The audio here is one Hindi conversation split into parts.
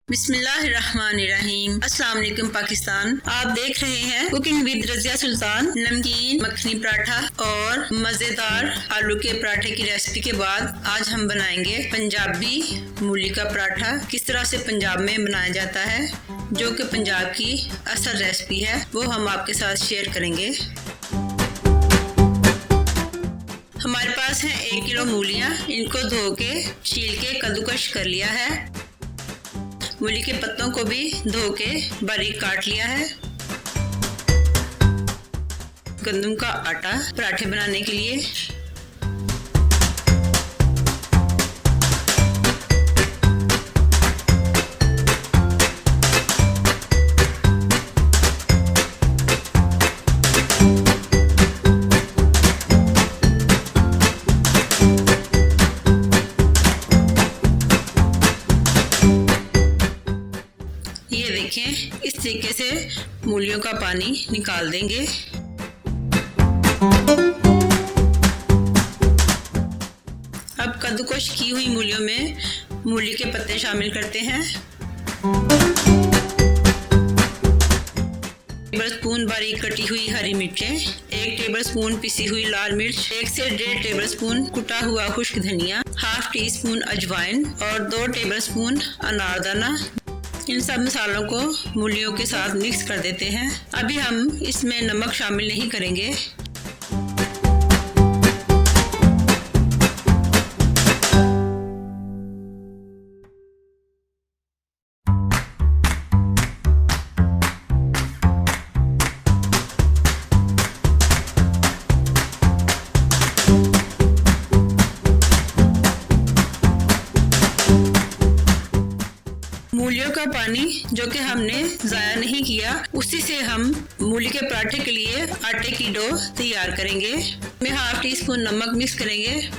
बिस्मिल्लाहिर्रहमानिर्रहीम। अस्सलाम वालेकुम पाकिस्तान। आप देख रहे हैं कुकिंग विद रज़िया सुल्तान। नमकीन मखनी पराठा और मज़ेदार आलू के पराठे की रेसिपी के बाद आज हम बनाएंगे पंजाबी मूली का पराठा। किस तरह से पंजाब में बनाया जाता है, जो कि पंजाब की असल रेसिपी है, वो हम आपके साथ शेयर करेंगे। हमारे पास है 1 किलो मूलियाँ। इनको धो के छील के कद्दूकश कर लिया है। मूली के पत्तों को भी धो के बारीक काट लिया है। गंदम का आटा पराठे बनाने के लिए। ये देखें, इस तरीके से मूलियों का पानी निकाल देंगे। अब कद्दूकश की हुई मूलियों में मूली के पत्ते शामिल करते हैं। 1 टेबलस्पून बारीक कटी हुई हरी मिर्चें, 1 टेबलस्पून पिसी हुई लाल मिर्च, 1 से 1.5 टेबलस्पून कुटा हुआ खुश्क धनिया, ½ टीस्पून अजवाइन और 2 टेबलस्पून अनारदाना। इन सब मसालों को मूलियों के साथ मिक्स कर देते हैं। अभी हम इसमें नमक शामिल नहीं करेंगे। मूलियों का पानी जो कि हमने ज़ाया नहीं किया, उसी से हम मूली के पराठे के लिए आटे की डो तैयार करेंगे। में ½ टीस्पून नमक मिक्स करेंगे।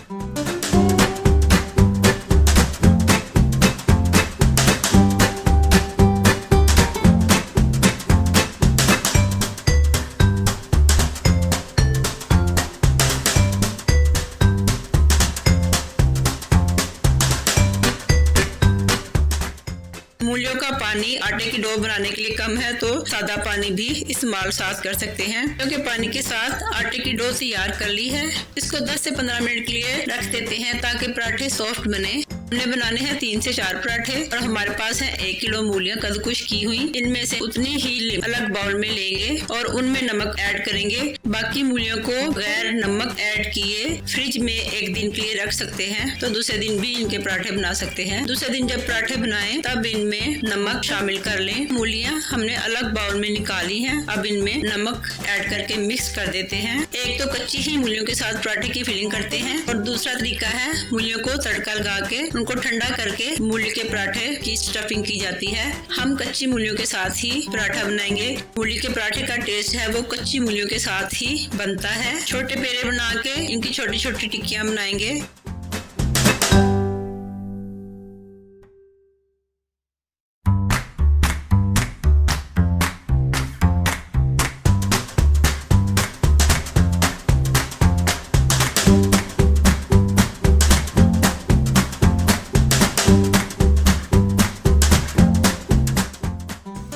मूलियों का पानी आटे की डो बनाने के लिए कम है तो सादा पानी भी इस्तेमाल साथ कर सकते हैं। क्योंकि पानी के साथ आटे की डो तैयार कर ली है। इसको 10 से 15 मिनट के लिए रख देते हैं ताकि पराठे सॉफ्ट बने। हमने बनाने हैं 3 से 4 पराठे और हमारे पास है 1 किलो मूलियाँ कद्दूकश की हुई। इनमें से उतनी ही अलग बाउल में लेंगे और उनमें नमक ऐड करेंगे। बाकी मूलियों को गैर नमक ऐड किए फ्रिज में 1 दिन के लिए रख सकते हैं, तो दूसरे दिन भी इनके पराठे बना सकते हैं। दूसरे दिन जब पराठे बनाएं तब इनमें नमक शामिल कर लें। मूलियाँ हमने अलग बाउल में निकाली हैं। अब इनमें नमक ऐड करके मिक्स कर देते हैं। एक तो कच्ची ही मूलियों के साथ पराठे की फिलिंग करते हैं और दूसरा तरीका है मूलियों को तड़का लगा के उनको ठंडा करके मूली के पराठे की स्टफिंग की जाती है। हम कच्ची मूलियों के साथ ही पराठा बनाएंगे। मूली के पराठे का टेस्ट है वो कच्ची मूलियों के साथ ही बनता है। छोटे पेड़े बना के इनकी छोटी छोटी टिक्कियां बनाएंगे।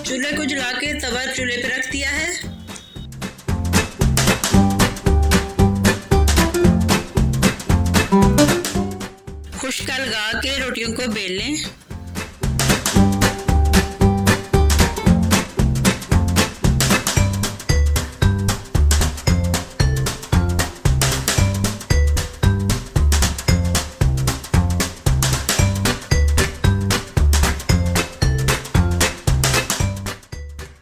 चूल्हे को जला के तवा चूल्हे पे रख दिया है। खुश्क लगा के रोटियों को बेल लें।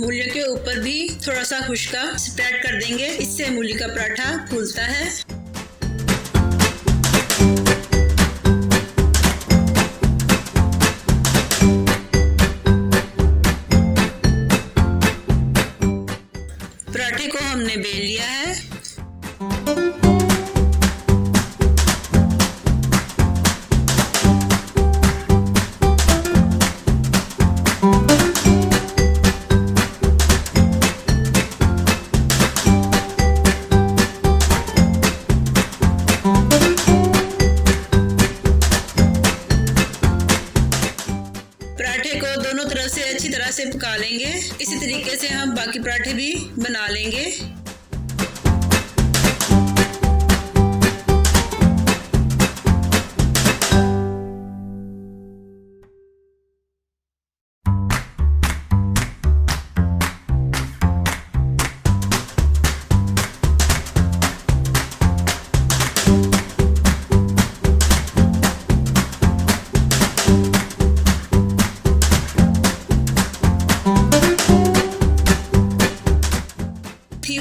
मूलियों के ऊपर भी थोड़ा सा खुश्का स्प्रेड कर देंगे। इससे मूली का पराठा फूलता है। पराठे को हमने बेल लिया है। तरफ से अच्छी तरह से पका लेंगे। इसी तरीके से हम बाकी पराठे भी बना लेंगे।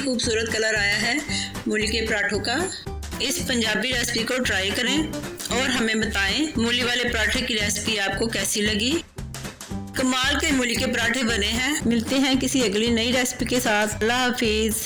खूबसूरत कलर आया है मूली के पराठों का। इस पंजाबी रेसिपी को ट्राई करें और हमें बताएं मूली वाले पराठे की रेसिपी आपको कैसी लगी। कमाल के मूली के पराठे बने हैं। मिलते हैं किसी अगली नई रेसिपी के साथ। अल्लाह हाफिज।